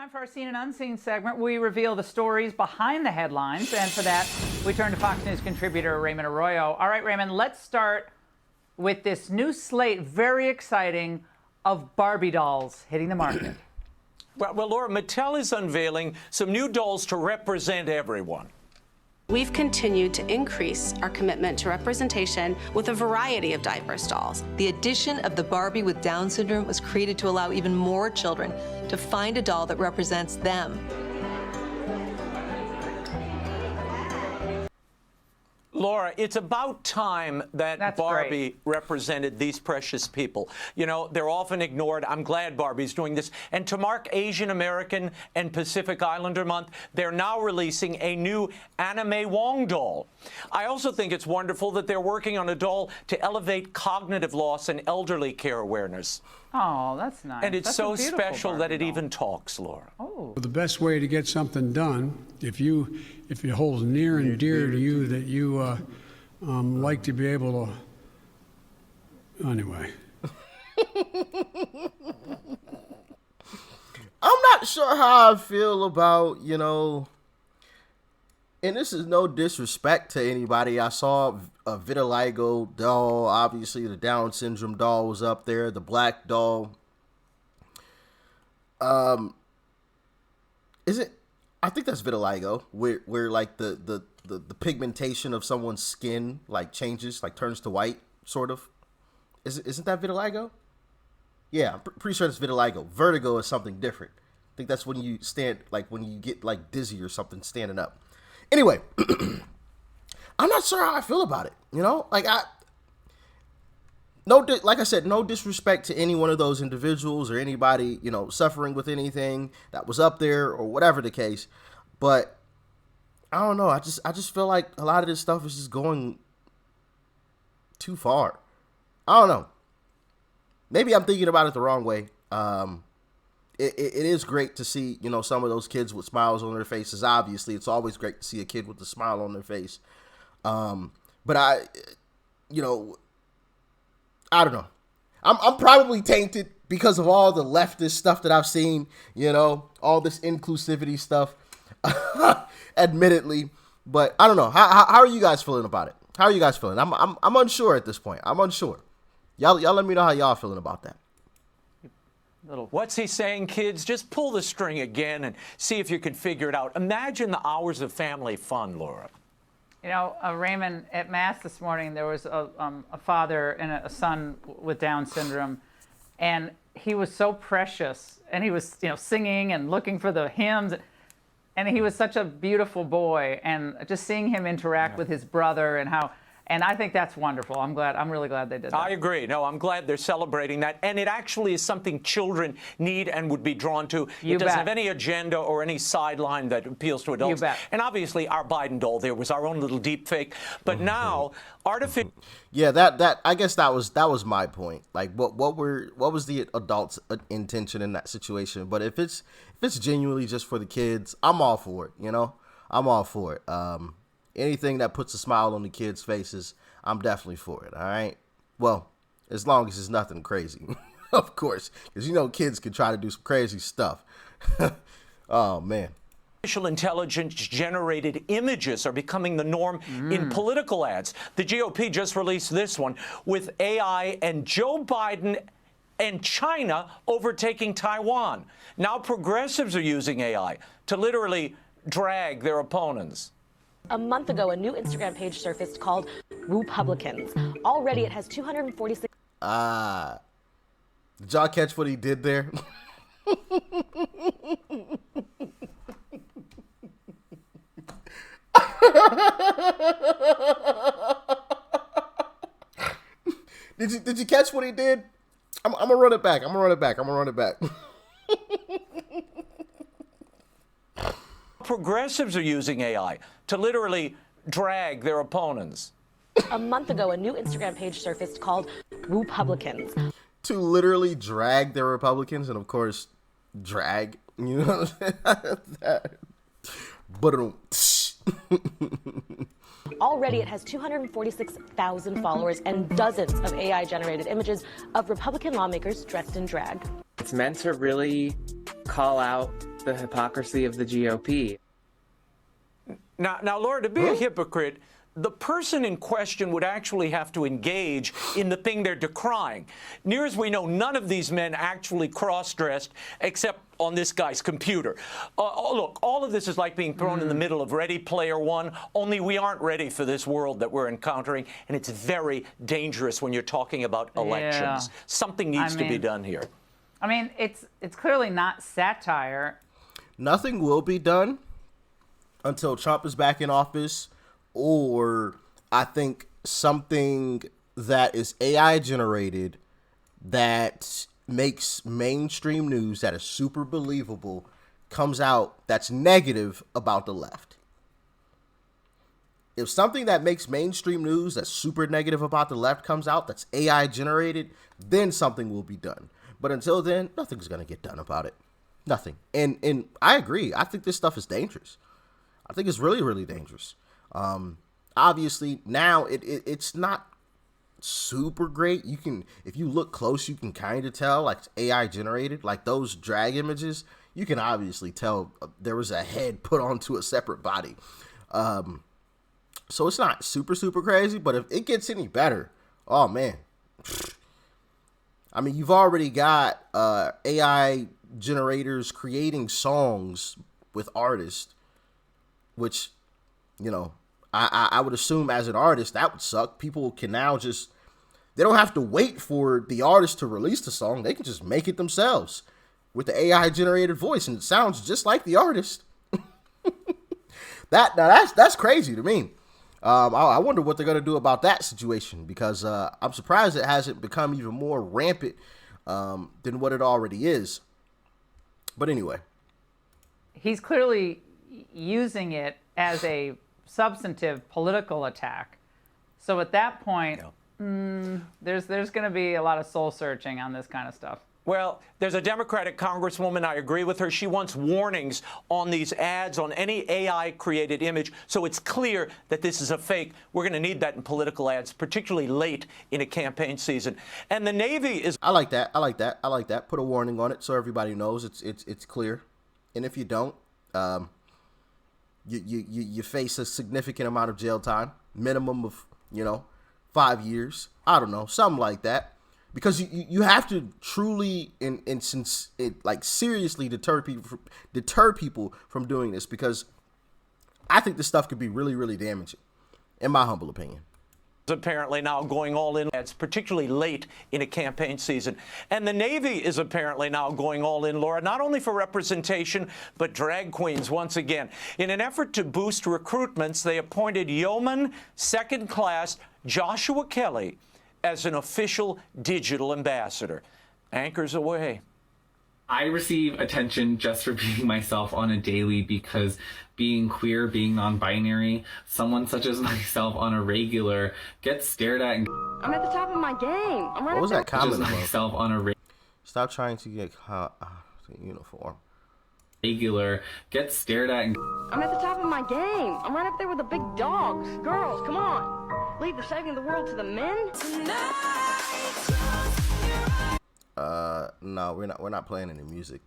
Time for our Seen and Unseen segment. We reveal the stories behind the headlines, and for that, we turn to Fox News contributor Raymond Arroyo. All right, Raymond, let's start with this new slate, very exciting, of Barbie dolls hitting the market. Well, Laura, Mattel is unveiling some new dolls to represent everyone. We've continued to increase our commitment to representation with a variety of diverse dolls. The addition of the Barbie with Down syndrome was created to allow even more children to find a doll that represents them. Laura, it's about time that That's Barbie represented these precious people. You know, they're often ignored. I'm glad Barbie's doing this. And to mark Asian American and Pacific Islander Month, they're now releasing a new Anna May Wong doll. I also think it's wonderful that they're working on a doll to elevate cognitive loss and elderly care awareness. Oh, that's nice. And it's That's so a beautiful special that Barbie it doll. even talks, Laura. Oh. The best way to get something done, if it holds near and dear to you that you like to be able to, anyway. I'm not sure how I feel about, and this is no disrespect to anybody. I saw a vitiligo doll. Obviously, the Down syndrome doll was up there. The black doll. Is it? I think that's vitiligo, where like the pigmentation of someone's skin like changes, like turns to white, sort of. Isn't that vitiligo? Yeah, I'm pretty sure it's vitiligo. Vertigo is something different. I think that's when you when you get like dizzy or something standing up. Anyway, I'm not sure how I feel about it. Like I said, no disrespect to any one of those individuals or anybody, suffering with anything that was up there or whatever the case. But I don't know. I just feel like a lot of this stuff is just going too far. I don't know. Maybe I'm thinking about it the wrong way. It is great to see, some of those kids with smiles on their faces. Obviously, it's always great to see a kid with a smile on their face. But I don't know. I'm probably tainted because of all the leftist stuff that I've seen, all this inclusivity stuff, admittedly. But I don't know. How are you guys feeling about it? How are you guys feeling? I'm unsure at this point. I'm unsure. Y'all let me know how y'all feeling about that. What's he saying, kids? Just pull the string again and see if you can figure it out. Imagine the hours of family fun, Laura. Raymond, at Mass this morning, there was a father and a son with Down syndrome, and he was so precious, and he was, singing and looking for the hymns, and he was such a beautiful boy, and just seeing him interact with his brother and I think that's wonderful. I'm really glad they did that. I agree. No, I'm glad they're celebrating that. And it actually is something children need and would be drawn to. You it doesn't bet. have any agenda or any sideline that appeals to adults. You bet. And obviously, our Biden doll there was our own little deep fake. But now, artificial. Yeah, that I guess that was my point. Like, what was the adult's intention in that situation? But if it's genuinely just for the kids, I'm all for it. I'm all for it. Anything that puts a smile on the kids' faces, I'm definitely for it, all right? Well, as long as it's nothing crazy, of course, because kids can try to do some crazy stuff. Oh, man. Artificial intelligence-generated images are becoming the norm in political ads. The GOP just released this one with AI and Joe Biden and China overtaking Taiwan. Now progressives are using AI to literally drag their opponents. A month ago, a new Instagram page surfaced called Republicans. Already, it has 246. Did y'all catch what he did there? Did you catch what he did? I'm gonna run it back. I'm gonna run it back. Progressives are using AI to literally drag their opponents. A month ago, a new Instagram page surfaced called Republicans. To literally drag their Republicans, and of course, drag. But Already, it has 246,000 followers and dozens of AI-generated images of Republican lawmakers dressed in drag. It's meant to really call out the hypocrisy of the GOP. Now, Laura, to be a hypocrite, the person in question would actually have to engage in the thing they're decrying. Near as we know, none of these men actually cross-dressed except on this guy's computer. Look, all of this is like being thrown in the middle of Ready Player One, only we aren't ready for this world that we're encountering, and it's very dangerous when you're talking about elections. Yeah. Something needs to be done here. I mean, it's clearly not satire. Nothing will be done until Trump is back in office, or I think something that is AI generated that makes mainstream news that is super believable comes out that's negative about the left. If something that makes mainstream news that's super negative about the left comes out that's AI generated, then something will be done. But until then, nothing's going to get done about it. Nothing. And I agree. I think this stuff is dangerous. I think it's really, really dangerous. Obviously, now it's not super great. You can, if you look close, you can kind of tell like it's AI generated. Like those drag images, you can obviously tell there was a head put onto a separate body. So it's not super, super crazy. But if it gets any better, oh man. I mean, you've already got AI generators creating songs with artists, which, you know, I would assume as an artist that would suck. People can now just, they don't have to wait for the artist to release the song. They can just make it themselves with the AI generated voice, and it sounds just like the artist. That's crazy to me. I wonder what they're gonna do about that situation, because I'm surprised it hasn't become even more rampant than what it already is. But anyway, he's Clearly using it as a substantive political attack. So at that point, there's going to be a lot of soul searching on this kind of stuff. Well, there's a Democratic congresswoman, I agree with her. She wants warnings on these ads, on any AI-created image, so it's clear that this is a fake. We're going to need that in political ads, particularly late in a campaign season. And the Navy is... I like that. Put a warning on it so everybody knows it's clear. And if you don't, you face a significant amount of jail time, minimum of 5 years. I don't know, something like that. Because you have to truly seriously deter people from doing this, because I think this stuff could be really, really damaging, in my humble opinion. Apparently now going all in. It's particularly late in a campaign season. And the Navy is apparently now going all in, Laura, not only for representation, but drag queens once again. In an effort to boost recruitments, they appointed Yeoman Second Class Joshua Kelly as an official digital ambassador. Anchors away. I receive attention just for being myself on a daily, because being queer, being non-binary, someone such as myself on a regular gets stared at. And I'm at the top of my game. I'm right What was that comment about? Myself on a Stop trying to get uniform. Regular gets stared at. And I'm at the top of my game. I'm right up there with the big dogs. Girls, come on. Leave the saving the world to the men. No, we're not playing any music.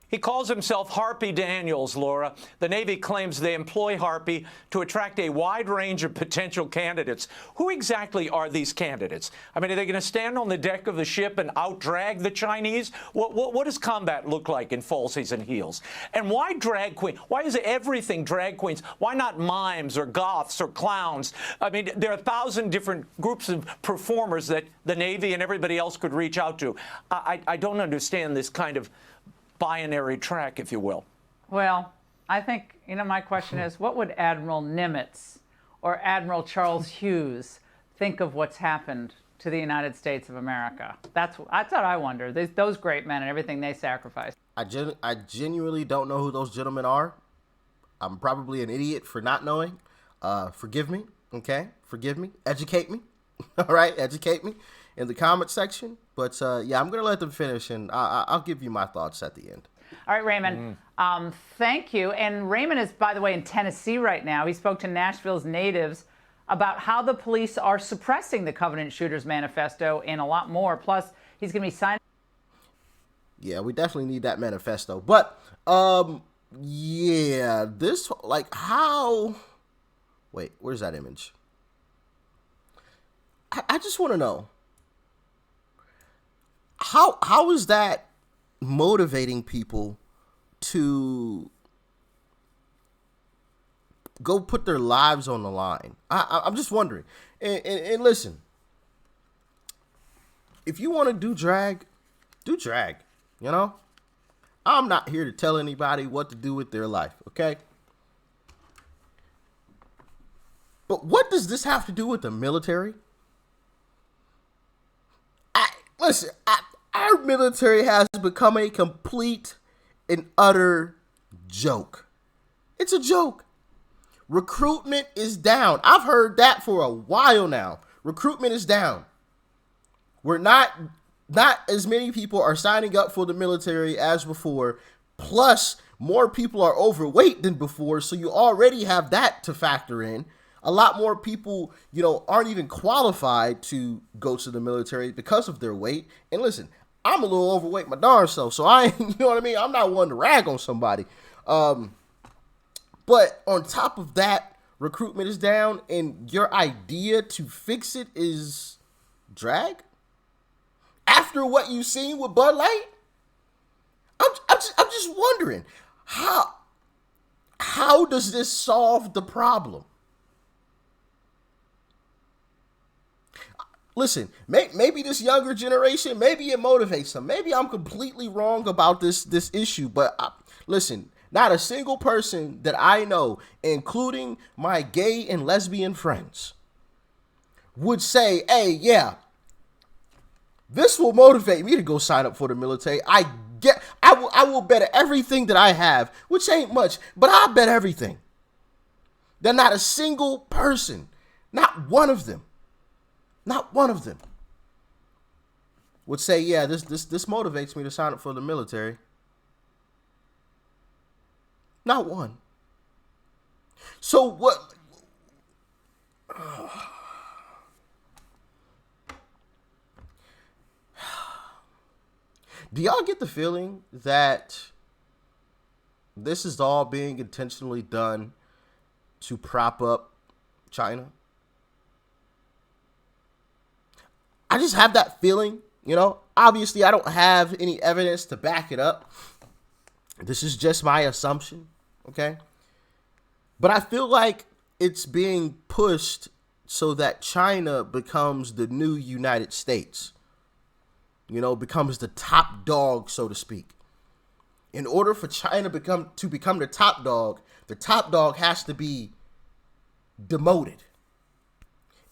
He calls himself Harpy Daniels, Laura. The Navy claims they employ Harpy to attract a wide range of potential candidates. Who exactly are these candidates? I mean, are they going to stand on the deck of the ship and out-drag the Chinese? What does combat look like in falsies and heels? And why drag queen? Why is everything drag queens? Why not mimes or goths or clowns? I mean, there are 1,000 different groups of performers that the Navy and everybody else could reach out to. I don't understand this kind of binary track, if you will. Well, I think, my question is, what would Admiral Nimitz or Admiral Charles Hughes think of what's happened to the United States of America? That's what I wonder. Those great men and everything they sacrificed. I genuinely don't know who those gentlemen are. I'm probably an idiot for not knowing. Forgive me, okay? Forgive me. Educate me. All right, educate me in the comment section. But yeah, I'm going to let them finish, and I'll give you my thoughts at the end. All right, Raymond, thank you. And Raymond is, by the way, in Tennessee right now. He spoke to Nashville's natives about how the police are suppressing the Covenant Shooters Manifesto and a lot more. Plus, he's going to be signing. Yeah, we definitely need that manifesto. But yeah, this, like, how, wait, where's that image? I just want to know, how is that motivating people to go put their lives on the line? I'm just wondering. And listen, if you want to do drag, you know? I'm not here to tell anybody what to do with their life, okay? But what does this have to do with the military? Listen, our military has become a complete and utter joke. It's a joke. Recruitment is down. I've heard that for a while now. Recruitment is down. We're not as many people are signing up for the military as before. Plus, more people are overweight than before, so you already have that to factor in. A lot more people, you know, aren't even qualified to go to the military because of their weight. And listen, I'm a little overweight my darn self, so I ain't, you know what I mean? I'm not one to rag on somebody. But on top of that, recruitment is down, and your idea to fix it is drag? After what you've seen with Bud Light? I'm just wondering, how does this solve the problem? Listen, maybe this younger generation, maybe it motivates them. Maybe I'm completely wrong about this issue, but listen, not a single person that I know, including my gay and lesbian friends, would say, hey, yeah, this will motivate me to go sign up for the military. I will bet everything that I have, which ain't much, but I bet everything that not a single person, not one of them would say, yeah, this motivates me to sign up for the military. Not one. So what? Do y'all get the feeling that this is all being intentionally done to prop up China? I just have that feeling, you know. Obviously, I don't have any evidence to back it up. This is just my assumption, okay? But I feel like it's being pushed so that China becomes the new United States. You know, becomes the top dog, so to speak. In order for China to become the top dog has to be demoted.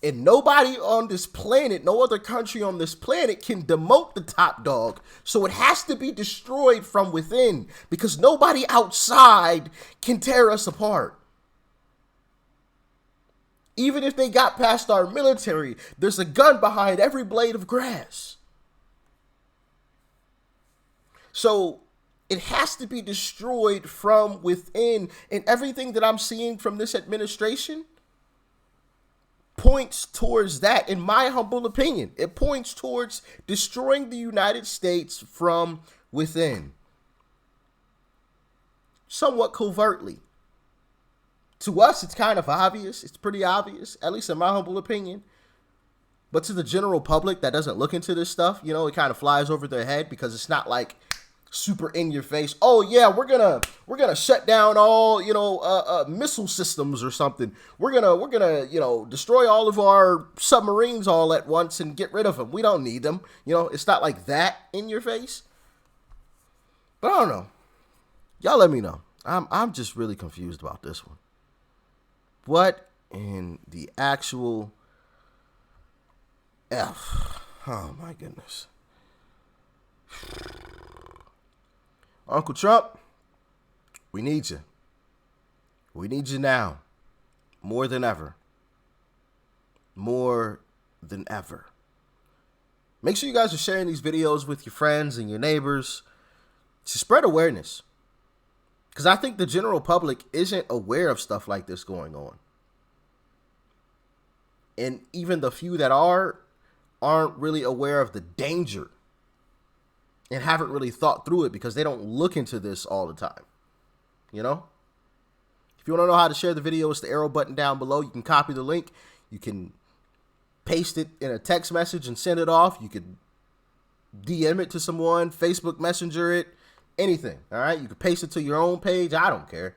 And nobody on this planet, no other country on this planet can demote the top dog. So it has to be destroyed from within, because nobody outside can tear us apart. Even if they got past our military, there's a gun behind every blade of grass. So it has to be destroyed from within. And everything that I'm seeing from this administration points towards that, in my humble opinion. It points towards destroying the United States from within. Somewhat covertly. To us, it's kind of obvious. It's pretty obvious, at least in my humble opinion. But to the general public that doesn't look into this stuff, you know, it kind of flies over their head, because it's not like super in your face. Oh yeah, we're gonna shut down all, you know, missile systems or something. We're gonna you know, destroy all of our submarines all at once and get rid of them. We don't need them. You know, it's not like that in your face. But I don't know. Y'all let me know. I'm just really confused about this one. What in the actual F? Oh my goodness. Uncle Trump, we need you. We need you now. More than ever. More than ever. Make sure you guys are sharing these videos with your friends and your neighbors to spread awareness. Because I think the general public isn't aware of stuff like this going on. And even the few that aren't really aware of the danger and haven't really thought through it because they don't look into this all the time. You know? If you want to know how to share the video, it's the arrow button down below. You can copy the link. You can paste it in a text message and send it off. You could DM it to someone, Facebook Messenger it, anything. All right? You can paste it to your own page. I don't care.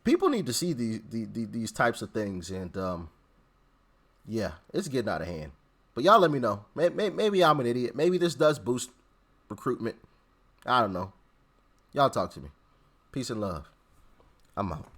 People need to see these types of things, and yeah, it's getting out of hand. But y'all let me know. Maybe I'm an idiot. Maybe this does boost recruitment. I don't know. Y'all talk to me. Peace and love. I'm out.